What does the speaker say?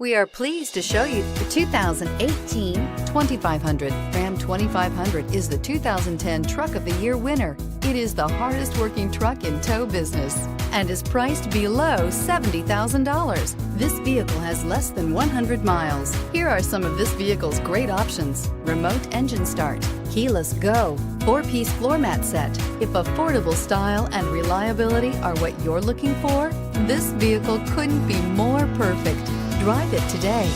We are pleased to show you the 2018 2500. Ram 2500 is the 2010 Truck of the Year winner. It is the hardest working truck in tow business and is priced below $70,000. This vehicle has less than 100 miles. Here are some of this vehicle's great options: remote engine start, keyless go, 4-piece floor mat set. If affordable style and reliability are what you're looking for, this vehicle couldn't be more perfect. Drive it today.